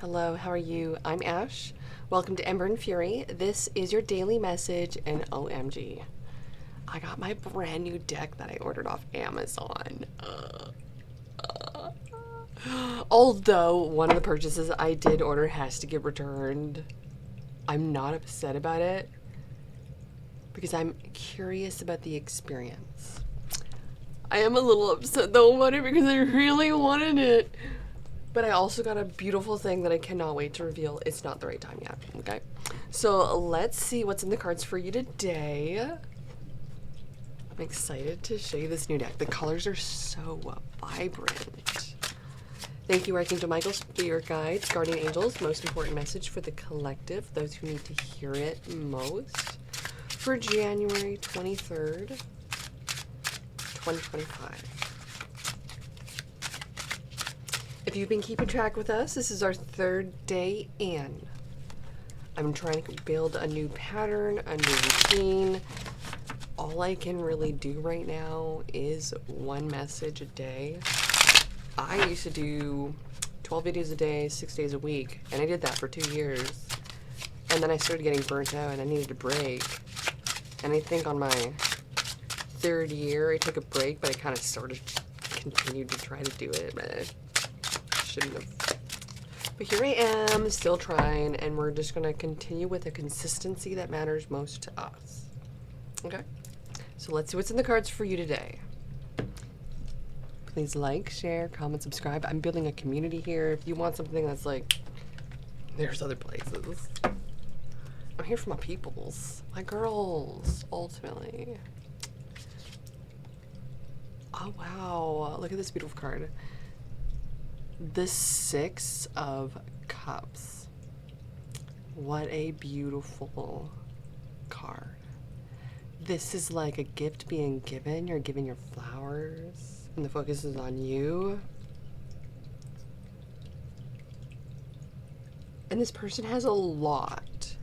Hello, how are you? I'm Ash. Welcome to Ember and Fury. This is your daily message, and OMG, I got my brand new deck that I ordered off Amazon. Although one of the purchases I did order has to get returned, I'm not upset about it because I'm curious about the experience. I am a little upset though about it because I really wanted it. But I also got a beautiful thing that I cannot wait to reveal. It's not the right time yet, okay? So let's see what's in the cards for you today. I'm excited to show you this new deck. The colors are so vibrant. Thank you, Archangel Michael, Spirit Guides, Guardian Angels. Most important message for the collective, those who need to hear it most, for January 23rd, 2025. If you've been keeping track with us, this is our third day in. I'm trying to build a new pattern, a new routine. All I can really do right now is one message a day. I used to do 12 videos a day, 6 days a week, and I did that for 2 years. And then I started getting burnt out and I needed a break. And I think on my third year, I took a break, but I kind of continued to try to do it, but shouldn't have. But here I am, still trying, and we're just going to continue with the consistency that matters most to us. Okay? So let's see what's in the cards for you today. Please like, share, comment, subscribe. I'm building a community here. If you want something that's like, there's other places. I'm here for my peoples, my girls, ultimately. Oh, wow. Look at this beautiful card. The Six of Cups. What a beautiful card. This is like a gift being given. You're giving your flowers, and the focus is on you. And this person has a lot.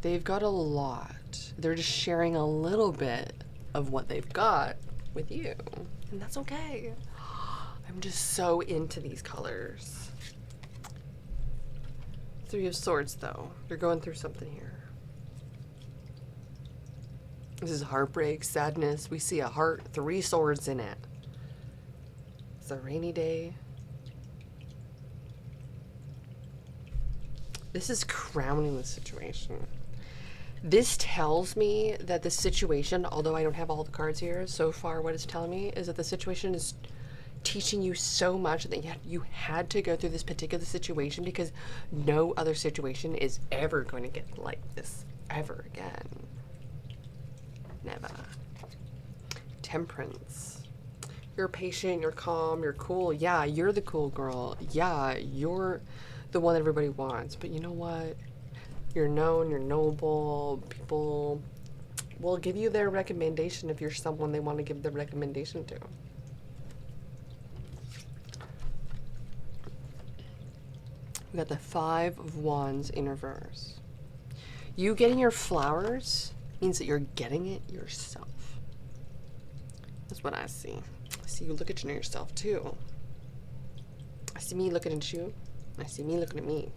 They've got a lot. They're just sharing a little bit of what they've got with you, and that's okay. I'm just so into these colors. Three of Swords, though. You're going through something here. This is heartbreak, sadness. We see a heart, 3 swords in it. It's a rainy day. This is crowning the situation. This tells me that the situation, although I don't have all the cards here, so far what it's telling me is that the situation is teaching you so much that you had to go through this particular situation because no other situation is ever going to get like this ever again. Never. Temperance. You're patient, you're calm, you're cool. Yeah, you're the cool girl. Yeah, you're the one that everybody wants. But you know what? You're known, you're noble. People will give you their recommendation if you're someone they want to give the recommendation to. We got the 5 of Wands in reverse. You getting your flowers means that you're getting it yourself. That's what I see. I see you looking at yourself too. I see me looking at you. I see me looking at me.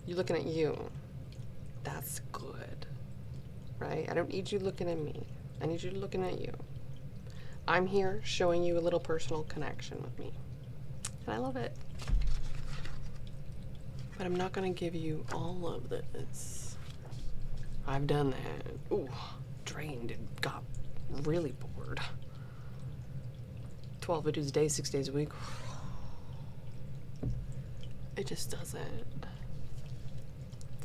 You looking at you. That's good. Right? I don't need you looking at me. I need you looking at you. I'm here showing you a little personal connection with me. And I love it. But I'm not going to give you all of this. I've done that. Ooh, drained and got really bored. 12 videos a day, 6 days a week. It just doesn't.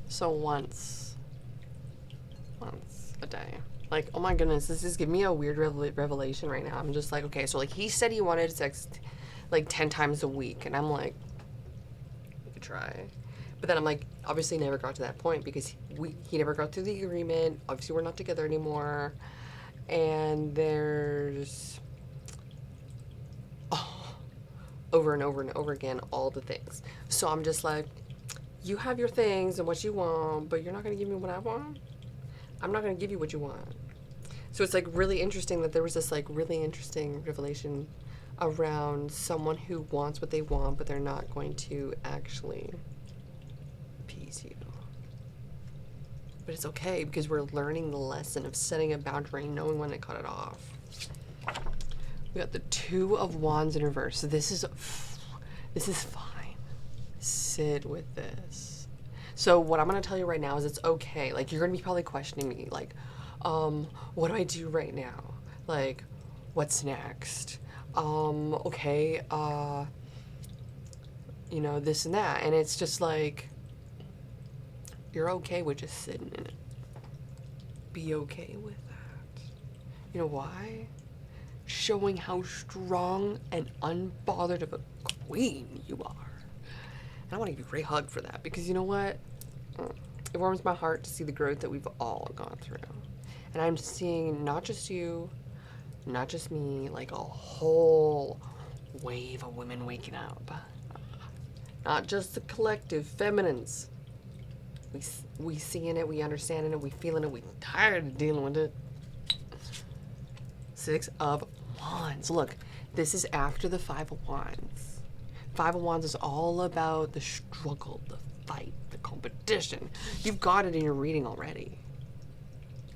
So once a day. Like, oh my goodness, this is giving me a weird revelation right now. I'm just like, okay, so like he said he wanted sex like 10 times a week. And I'm like, we could try. But then I'm like, obviously never got to that point because he never got through the agreement. Obviously we're not together anymore. And there's over and over and over again, all the things. So I'm just like, you have your things and what you want, but you're not going to give me what I want. I'm not going to give you what you want. So it's like really interesting that there was this like really interesting revelation around someone who wants what they want, but they're not going to actually appease you. But it's okay because we're learning the lesson of setting a boundary and knowing when to cut it off. We got the Two of Wands in reverse. So this is fine. Sit with this. So what I'm going to tell you right now is it's okay. Like, you're going to be probably questioning me. Like, what do I do right now? Like, what's next? Okay, you know, this and that. And it's just like, you're okay with just sitting in it. Be okay with that. You know why? Showing how strong and unbothered of a queen you are. And I want to give you a great hug for that, because you know what? It warms my heart to see the growth that we've all gone through. And I'm seeing not just you, not just me, like a whole wave of women waking up. Not just the collective feminines. We seeing it, we understanding it, we feeling it, we tired of dealing with it. Six of Wands. Look, this is after the Five of Wands. Five of Wands is all about the struggle, the fight, the competition. You've got it in your reading already.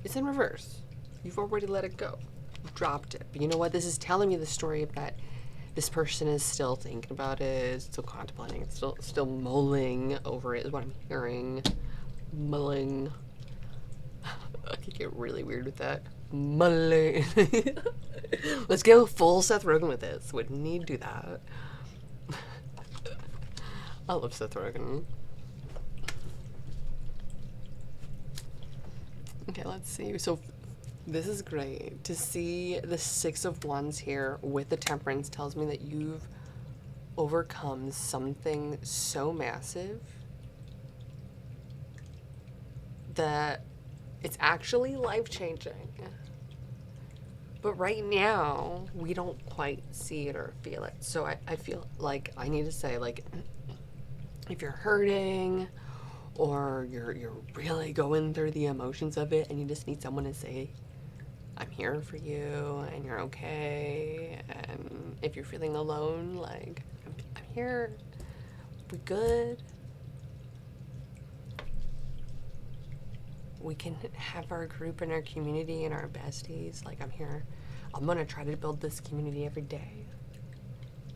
It's in reverse. You've already let it go. You've dropped it. But you know what? This is telling me the story of that this person is still thinking about it, still contemplating, still mulling over it is what I'm hearing. Mulling. I could get really weird with that. Mulling. Let's go full Seth Rogen with this. Wouldn't need to do that. I love Seth Rogen. Okay, let's see. So this is great. To see the Six of Wands here with the Temperance tells me that you've overcome something so massive that it's actually life-changing. But right now, we don't quite see it or feel it. So I feel like I need to say, like, if you're hurting or you're really going through the emotions of it and you just need someone to say, I'm here for you and you're okay. And if you're feeling alone, like, I'm here. We good. We can have our group and our community and our besties. Like, I'm here. I'm gonna try to build this community every day.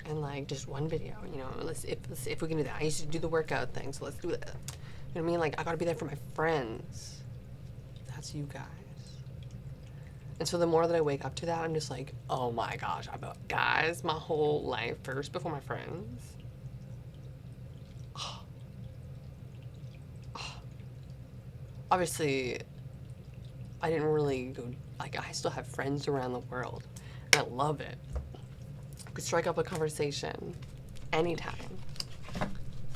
And like, just one video, you know, if we can do that. I used to do the workout thing, so let's do that. You know what I mean? Like, I gotta be there for my friends. That's you guys. And so the more that I wake up to that, I'm just like, oh my gosh, I bet guys, my whole life first before my friends. Oh. Oh. Obviously, I didn't really go, like, I still have friends around the world. And I love it. I could strike up a conversation anytime.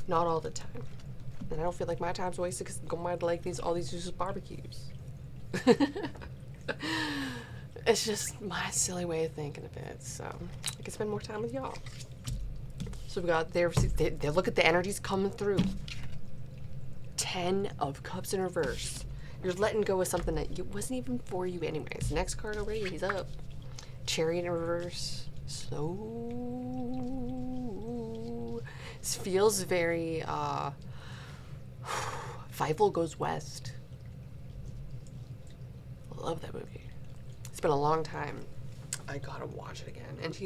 Not all the time. And I don't feel like my time's wasted because I'm going to like all these useless barbecues. It's just my silly way of thinking of it. So I can spend more time with y'all. So we got there. They look at the energies coming through. 10 of Cups in reverse. You're letting go of something that wasn't even for you anyways. Next card over here, he's up. Chariot in reverse. So this feels very Fievel Goes West. Love that movie. It's been a long time. I gotta watch it again. And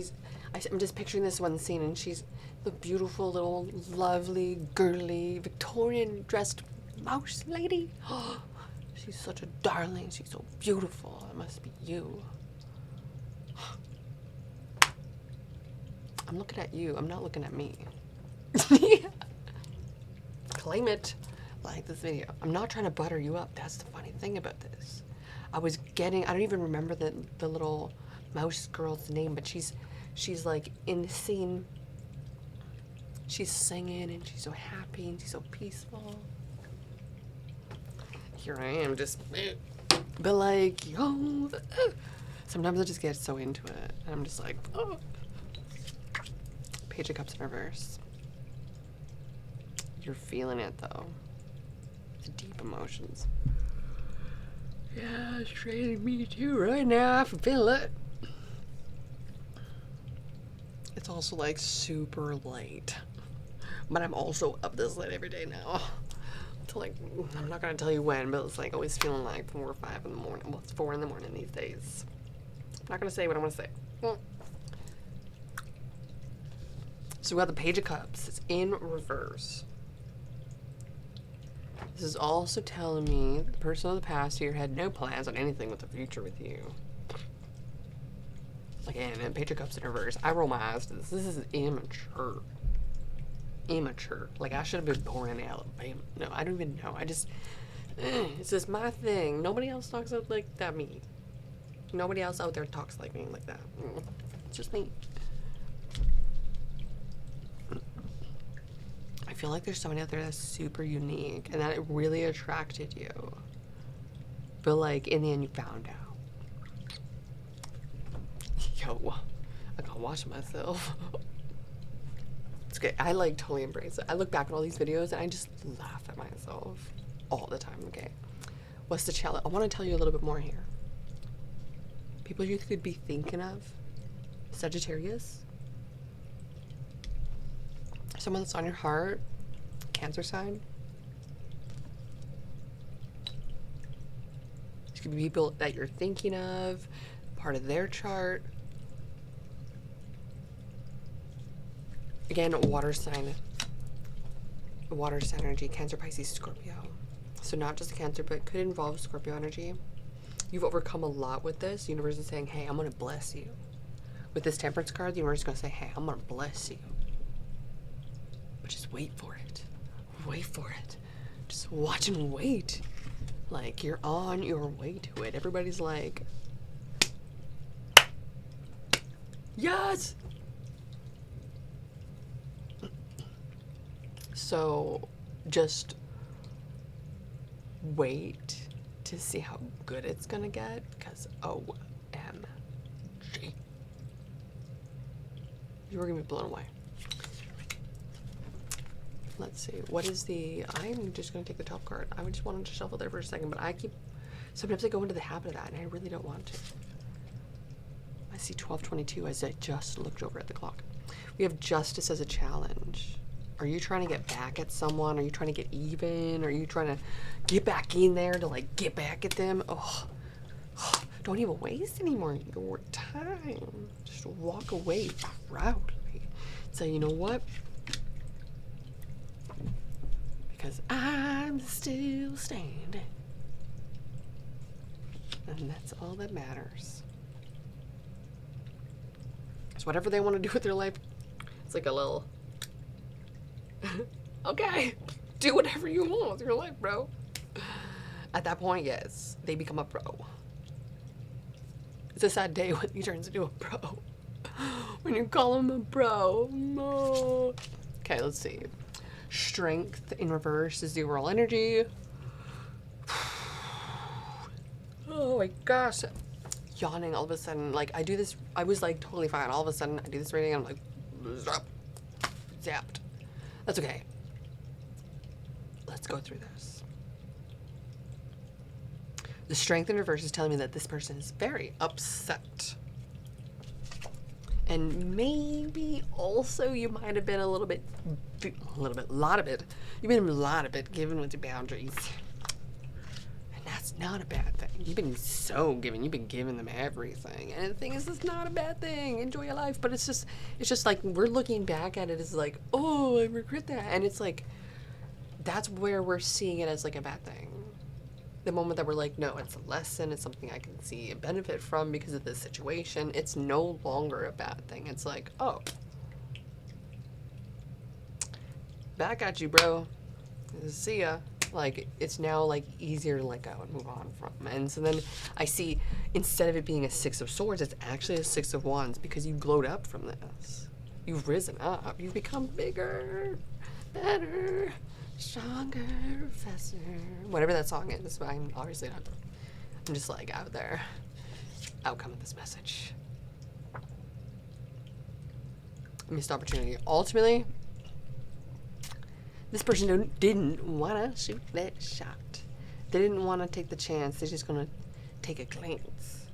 I'm just picturing this one scene, and she's the beautiful little lovely girly Victorian dressed mouse lady. She's such a darling. She's so beautiful. It must be you. I'm looking at you. I'm not looking at me. Claim it. Like this video. I'm not trying to butter you up. That's the funny thing about this. I don't even remember the little mouse girl's name, but she's like in the scene. She's singing and she's so happy and she's so peaceful. Here I am, just, but like, yo. Sometimes I just get so into it, and I'm just like, oh. Page of Cups in reverse. You're feeling it though. The deep emotions. Yeah, straight me too right now. I can feel it. It's also like super late. But I'm also up this late every day now. To like, I'm not gonna tell you when, but it's like always feeling like 4 or 5 in the morning. Well, it's 4 in the morning these days. I'm not gonna say what I want to say. So we got the Page of Cups. It's in reverse. This is also telling me the person of the past here had no plans on anything with the future with you. Again, and Page of Cups in reverse. I roll my eyes to this. This is immature. Immature. Like, I should have been born in Alabama. No, I don't even know. I just, it's just my thing. Nobody else talks out like that me. Nobody else out there talks like me like that. It's just me. I feel like there's somebody out there that's super unique and that it really attracted you. But like, in the end, you found out. Yo, I gotta watch myself. It's good. I like totally embrace it. I look back at all these videos and I just laugh at myself all the time. Okay, what's the challenge? I want to tell you a little bit more here. People you could be thinking of: Sagittarius, someone that's on your heart, Cancer sign. These could be people that you're thinking of, part of their chart. Again, water sign energy, Cancer, Pisces, Scorpio. So not just Cancer, but could involve Scorpio energy. You've overcome a lot with this. The universe is saying, hey, I'm going to bless you. With this Temperance card, the universe is going to say, hey, I'm going to bless you. But just wait for it. Wait for it. Just watch and wait. Like, you're on your way to it. Everybody's like, yes! So just wait to see how good it's gonna get, because OMG, you were gonna be blown away. Let's see, what is the, I'm just gonna take the top card. I just wanted to shuffle there for a second, but sometimes I go into the habit of that and I really don't want to. I see 12:22 as I just looked over at the clock. We have Justice as a challenge. Are you trying to get back at someone? Are you trying to get even? Are you trying to get back in there to like get back at them? Oh, don't even waste any more of your time. Just walk away proudly. Say, you know what? Because I'm still standing. And that's all that matters. So whatever they want to do with their life, it's like a little... okay, do whatever you want with your life, bro. At that point, yes, they become a bro. It's a sad day when he turns into a bro. When you call him a bro. No. Okay, let's see. Strength in reverse is the overall energy. Oh my gosh. Yawning all of a sudden. Like, I do this, I was like totally fine. All of a sudden, I do this reading and I'm like, zapped. That's okay. Let's go through this. The strength in reverse is telling me that this person is very upset. And maybe also you might have been a lot of it. You've been a lot of it given with your boundaries. And that's not a bad thing. You've been so giving. You've been giving them everything. And the thing is, it's not a bad thing. Enjoy your life. But it's just like, we're looking back at it as like, oh, I regret that. And it's like, that's where we're seeing it as like a bad thing. The moment that we're like, no, it's a lesson. It's something I can see a benefit from because of this situation. It's no longer a bad thing. It's like, oh, back at you, bro. See ya. Like, it's now like easier to let go and move on from. And so then I see, instead of it being a 6 of Swords, it's actually a 6 of Wands because you glowed up from this. You've risen up. You've become bigger, better, stronger, faster. Whatever that song is, I'm obviously not. I'm just like out there. Outcome of this message. Missed opportunity. Ultimately, this person didn't want to shoot that shot. They didn't want to take the chance. They're just going to take a glance.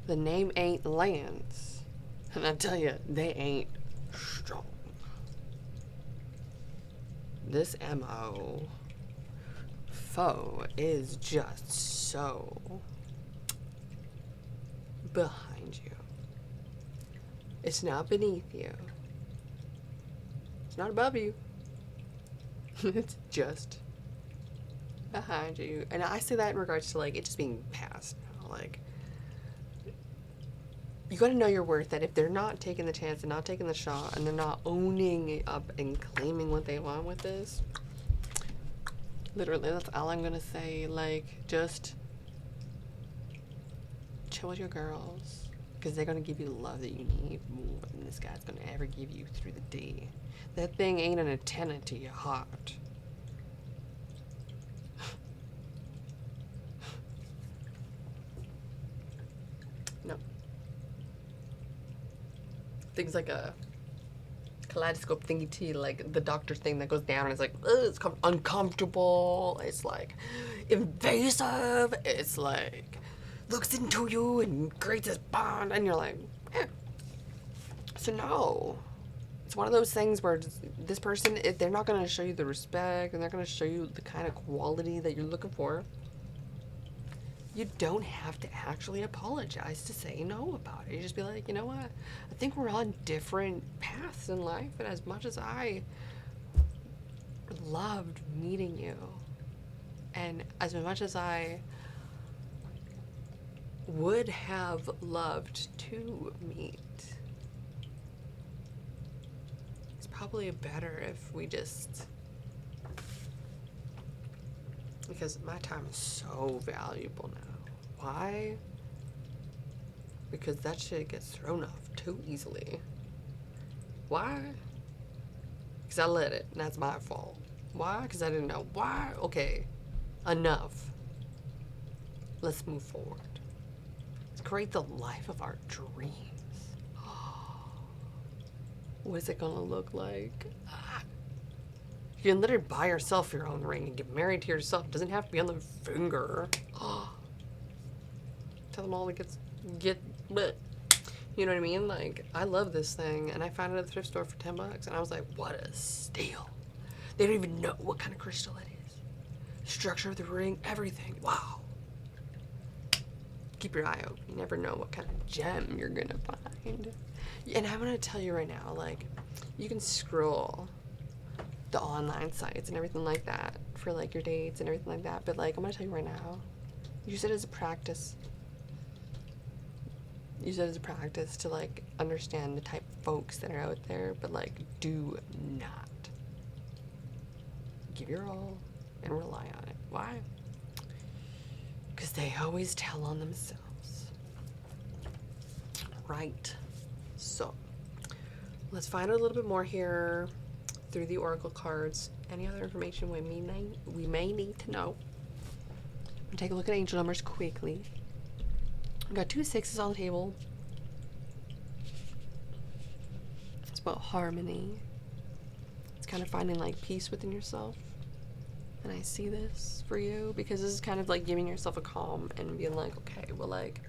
The name ain't Lance. And I tell you, they ain't strong. This MO foe is just so behind you. It's not beneath you. It's not above you. It's just behind you. And I say that in regards to like it just being past now. Like, you gotta know your worth, that if they're not taking the chance and not taking the shot and they're not owning it up and claiming what they want with this, literally, that's all I'm gonna say. Like, just chill with your girls, because they're gonna give you the love that you need more than this guy's gonna ever give you through the day. That thing ain't an antenna to your heart. No. Things like a kaleidoscope thingy too, like the doctor's thing that goes down and it's like, ugh, it's uncomfortable, it's like invasive, it's like looks into you and creates this bond, and you're like, eh. So no, it's one of those things where this person, if they're not going to show you the respect and they're going to show you the kind of quality that you're looking for, you don't have to actually apologize to say no about it. You just be like, you know what? I think we're on different paths in life, and as much as I loved meeting you, and as much as I would have loved to meet, it's probably better if we just, because my time is so valuable now. Why? Because that shit gets thrown off too easily. Why? Because I let it, and that's my fault. Why? Because I didn't know. Why? Okay, enough. Let's move forward. Let's create the life of our dreams. What is it gonna look like? You can literally buy yourself your own ring and get married to yourself. It doesn't have to be on the finger. Tell them all to get, but you know what I mean? Like, I love this thing, and I found it at the thrift store for $10, and I was like, what a steal. They don't even know what kind of crystal it is. Structure of the ring, everything. Wow. Keep your eye open. You never know what kind of gem you're gonna find. And I'm gonna tell you right now, like, you can scroll the online sites and everything like that for like your dates and everything like that, but like, I'm gonna tell you right now, use it as a practice. Use it as a practice to like understand the type of folks that are out there, but like, do not give your all and rely on it. Why? Because they always tell on themselves. Right. So let's find out a little bit more here through the oracle cards. Any other information we may need to know. I'm gonna take a look at angel numbers quickly. I've got 2 6s on the table. It's about harmony. It's kind of finding like peace within yourself. And I see this for you because this is kind of like giving yourself a calm and being like, okay, well, like,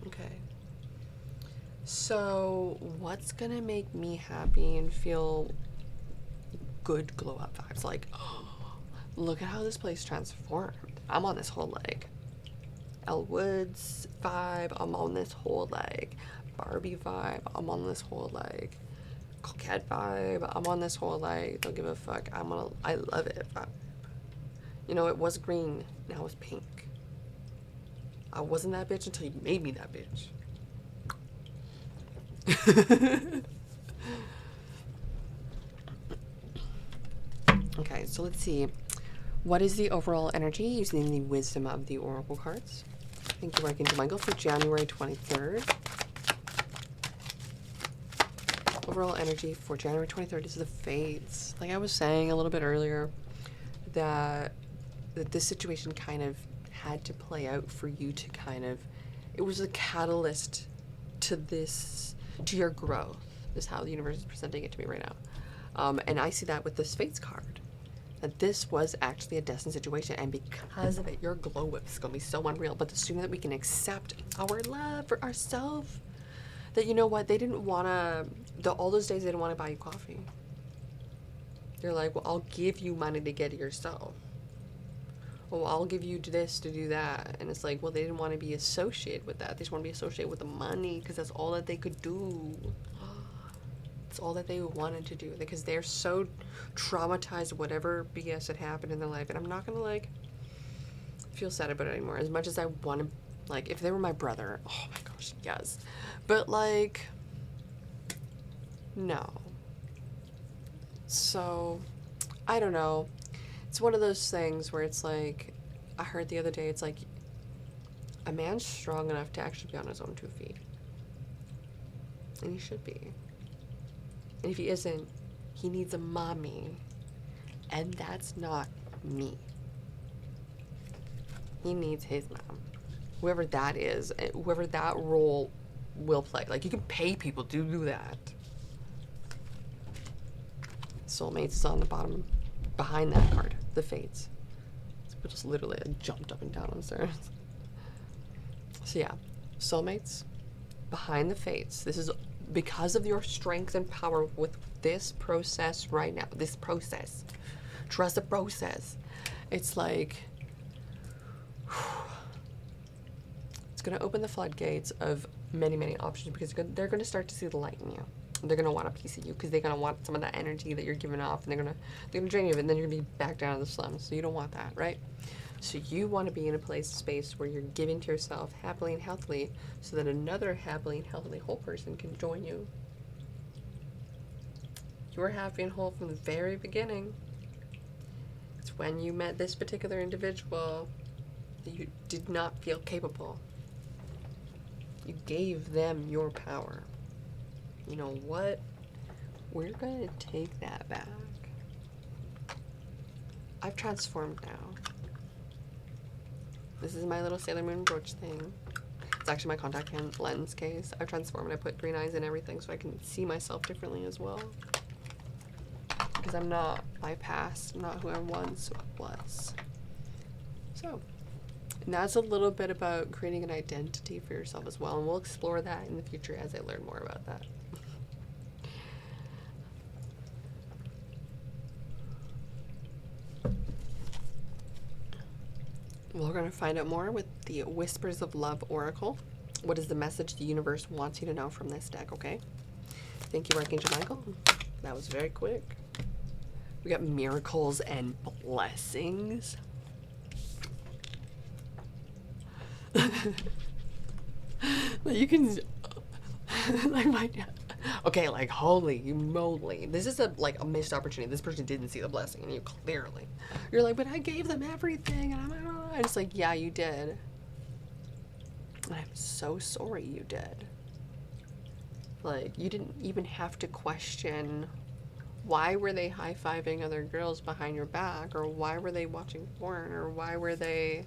okay. So what's gonna make me happy and feel good glow up vibes? Like, oh, look at how this place transformed. I'm on this whole like Elle Woods vibe. I'm on this whole like Barbie vibe. I'm on this whole like coquette vibe. I'm on this whole like don't give a fuck. I love it vibe. You know, it was green, now it's pink. I wasn't that bitch until you made me that bitch. Okay, so let's see. What is the overall energy using the wisdom of the oracle cards? Thank you, Archangel Michael, for January 23rd. Overall energy for January 23rd is the Fates. Like I was saying a little bit earlier, that this situation kind of had to play out for you to kind of, it was a catalyst to this, to your growth, is how the universe is presenting it to me right now. And I see that with this Fates card. that this was actually a destined situation, and because of it, your glow up is going to be so unreal. But the sooner that we can accept our love for ourselves, that, you know what, they didn't want to, all those days they didn't want to buy you coffee. They're like, well, I'll give you money to get it yourself. Well, I'll give you this to do that. And it's like, well, they didn't want to be associated with that. They just want to be associated with the money because that's all that they could do. It's all that they wanted to do because they're so traumatized whatever BS had happened in their life. And I'm not going to, like, feel sad about it anymore. As much as I want to, like, if they were my brother, oh my gosh, yes. But, like, no. So, I don't know. It's one of those things where it's like, I heard the other day, it's like, a man's strong enough to actually be on his own 2 feet. And he should be. And if he isn't, he needs a mommy. And that's not me. He needs his mom. Whoever that is, whoever that role will play. Like, you can pay people to do that. Soulmates is on the bottom, behind that card. The Fates. So just literally jumped up and down on stairs. So yeah, Soulmates, behind the Fates. This is because of your strength and power with this process right now. This process. Trust the process. It's like, it's going to open the floodgates of many, many options because they're going to start to see the light in you. They're going to want a piece of you because they're going to want some of that energy that you're giving off, and they're going to drain you of it, and then you're going to be back down in the slums. So you don't want that, right? So you want to be in a space where you're giving to yourself happily and healthily so that another happily and healthily whole person can join you. You were happy and whole from the very beginning. It's when you met this particular individual that you did not feel capable. You gave them your power. You know what? We're going to take that back. I've transformed now. This is my little Sailor Moon brooch thing. It's actually my contact lens case. I've transformed. I put green eyes in everything so I can see myself differently as well. Because I'm not my past. I'm not who I once was. So, and that's a little bit about creating an identity for yourself as well. And we'll explore that in the future as I learn more about that. We're going to find out more with the Whispers of Love Oracle. What is the message the universe wants you to know from this deck, okay? Thank you, Archangel Michael. That was very quick. We got miracles and blessings. You can... like my... Okay, like, holy moly. This is a missed opportunity. This person didn't see the blessing in you, clearly. You're like, but I gave them everything, and I'm like, oh. And it's like, yeah, you did. And I'm so sorry you did. Like, you didn't even have to question why were they high-fiving other girls behind your back, or why were they watching porn, or why were they,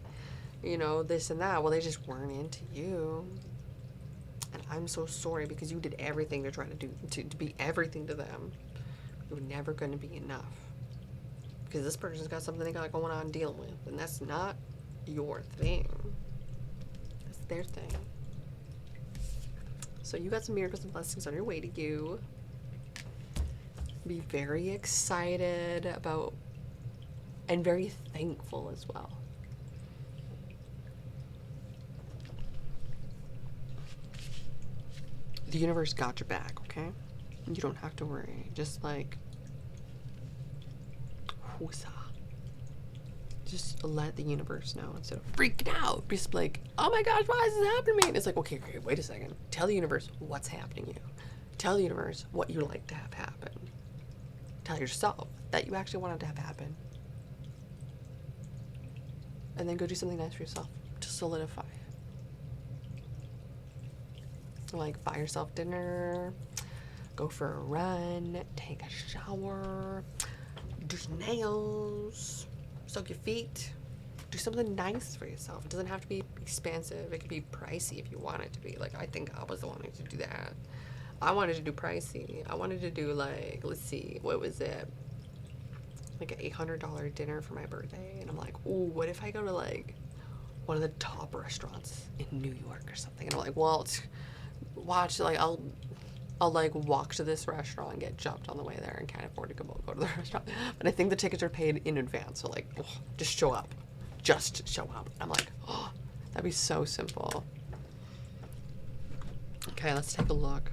you know, this and that. Well, they just weren't into you. And I'm so sorry because you did everything to try to do, to be everything to them. You were never going to be enough. Because this person's got something they got going on dealing with. And that's not your thing. That's their thing. So you got some miracles and blessings on your way to you. Be very excited about, and very thankful as well. The universe got your back, okay? You don't have to worry. Just like, whoosah. Just let the universe know instead of freaking out. Just like, oh my gosh, why is this happening to me? And it's like, okay, wait a second. Tell the universe what's happening to you. Tell the universe what you'd like to have happen. Tell yourself that you actually wanted to have happen. And then go do something nice for yourself to solidify it. Like, buy yourself dinner, go for a run, take a shower, do some nails, soak your feet, do something nice for yourself. It doesn't have to be expensive. It could be pricey if you want it to be. Like, I think I was wanting to do that. I wanted to do pricey. I wanted to do, like, let's see, what was it? like an $800 dinner for my birthday, and I'm like, ooh, what if I go to like one of the top restaurants in New York or something? And I'm like, well, watch, like I'll like walk to this restaurant and get jumped on the way there and can't afford to go to the restaurant. But I think the tickets are paid in advance, so like, just show up. Just show up. I'm like, oh, that'd be so simple. Okay, let's take a look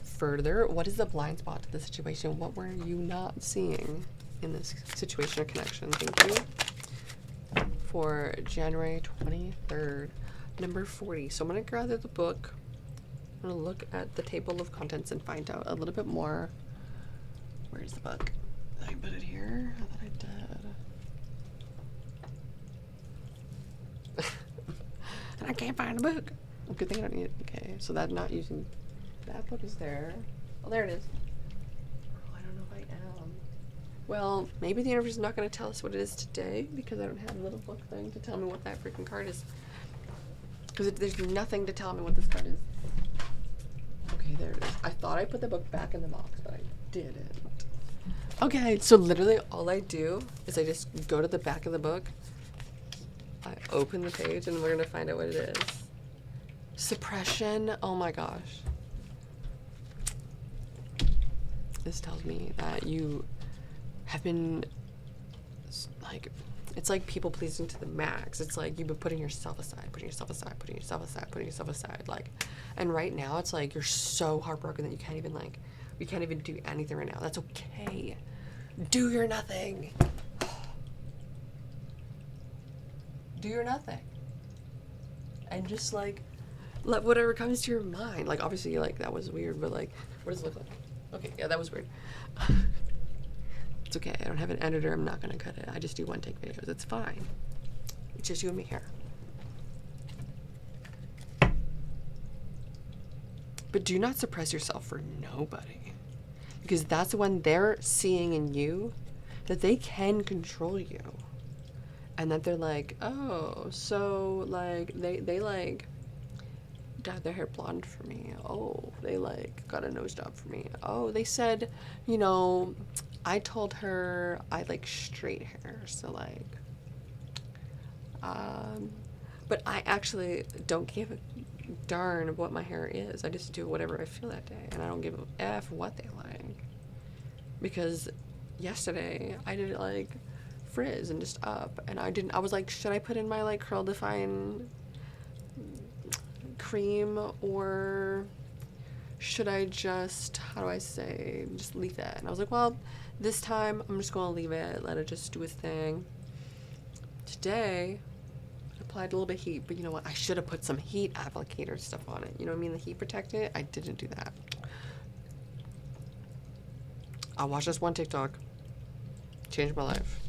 further. What is the blind spot to the situation? What were you not seeing in this situation or connection? Thank you. For January 23rd, number 40. So I'm going to gather the book. I'm going to look at the table of contents and find out a little bit more. Where's the book? Did I put it here? I thought I did. And I can't find the book. Good thing I don't need it. Okay, so that not using that book is there. Oh, there it is. Oh, I don't know if I am. Well, maybe the universe is not going to tell us what it is today because I don't have a little book thing to tell me what that freaking card is. Because there's nothing to tell me what this card is. Okay, there it is. I thought I put the book back in the box, but I didn't. Okay, so literally all I do is I just go to the back of the book. I open the page and we're going to find out what it is. Suppression. Oh my gosh. This tells me that you have been like, it's like people pleasing to the max. It's like you've been putting yourself aside, putting yourself aside, putting yourself aside, putting yourself aside. Like, and right now it's like you're so heartbroken that you can't even do anything right now. That's okay. Do your nothing. Do your nothing. And just like let whatever comes to your mind. Like obviously like that was weird, but like what does it look like? Okay, yeah, that was weird. It's okay. I don't have an editor. I'm not gonna cut it. I just do one take videos. It's fine. It's just you and me here. But do not suppress yourself for nobody. Because that's when they're seeing in you that they can control you. And that they're like, oh, so like they like dyed their hair blonde for me. Oh, they like got a nose job for me. Oh, they said, you know, I told her I like straight hair, so like but I actually don't give a darn what my hair is. I just do whatever I feel that day, and I don't give a F what they like. Because yesterday I did it like frizz and just up, and I was like, should I put in my like curl define cream, or should I just, how do I say, just leave it? And I was like, well, this time I'm just gonna leave it, let it just do its thing. Today I applied a little bit of heat, but you know what, I should have put some heat applicator stuff on it, you know what I mean, the heat protectant. I didn't do that. I watched this one TikTok, changed my life.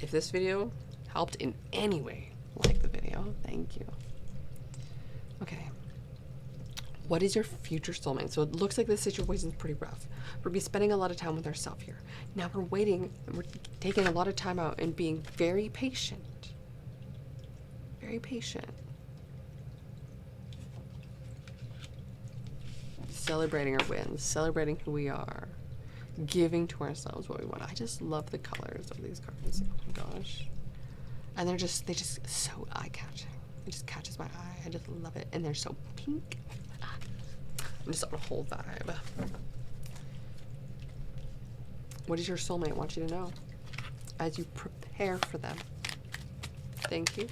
If this video helped in any way, like the video, thank you. Okay. What is your future soulmate? So it looks like this situation is pretty rough. We'll be spending a lot of time with ourselves here. Now we're waiting, and we're taking a lot of time out and being very patient. Very patient. Celebrating our wins, celebrating who we are. Giving to ourselves what we want. I just love the colors of these cards. Oh my gosh. And they just so eye-catching. It just catches my eye. I just love it. And they're so pink. I'm just on a whole vibe. What does your soulmate want you to know as you prepare for them? Thank you.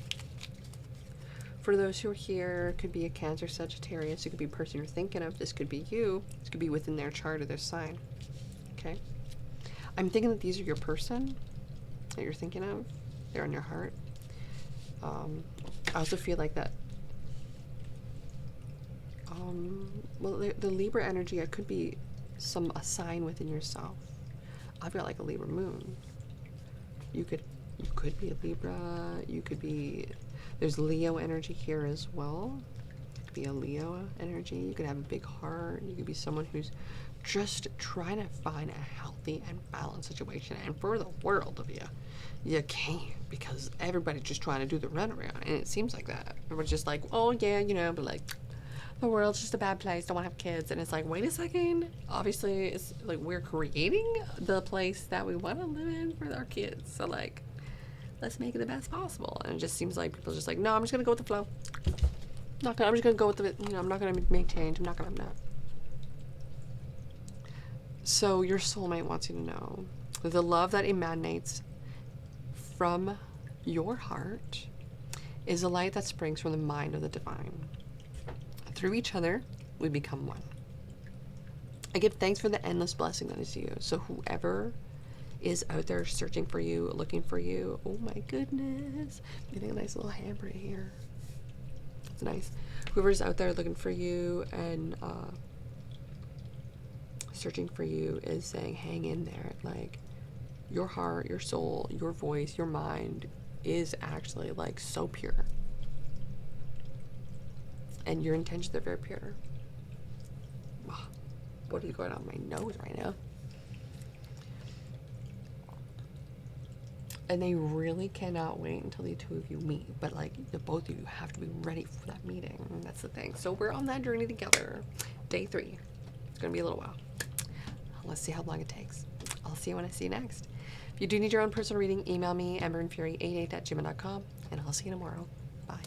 For those who are here, it could be a Cancer, Sagittarius. It could be a person you're thinking of. This could be you. This could be within their chart or their sign. Okay, I'm thinking that these are your person that you're thinking of. They're in your heart. I also feel like that. Well, the Libra energy, it could be a sign within yourself. I've got like a Libra moon. You could be a Libra. You could be. There's Leo energy here as well. It could be a Leo energy. You could have a big heart. You could be someone who's just trying to find a healthy and balanced situation. And for the world of you can't, because everybody's just trying to do the runaround, and it seems like that. Everyone's just like, oh yeah, you know, but like the world's just a bad place, don't want to have kids. And it's like, wait a second, obviously it's like we're creating the place that we want to live in for our kids, so like let's make it the best possible. And it just seems like people are just like, no, I'm just gonna go with the flow. I'm just gonna go with the, I'm not gonna make change. I'm not. So your soulmate wants you to know that the love that emanates from your heart is a light that springs from the mind of the divine. Through each other, we become one. I give thanks for the endless blessing that is you. So whoever is out there searching for you, looking for you, oh my goodness, I'm getting a nice little hammer here. It's nice. Whoever's out there looking for you and searching for you is saying, hang in there. Like, your heart, your soul, your voice, your mind is actually like so pure. And your intentions are very pure. What is going on my nose right now? And they really cannot wait until the two of you meet. But like, the both of you have to be ready for that meeting. That's the thing. So we're on that journey together. Day 3. It's gonna be a little while. Let's see how long it takes. I'll see you when I see you next. If you do need your own personal reading, email me, emberandfury88@gmail.com, and I'll see you tomorrow. Bye.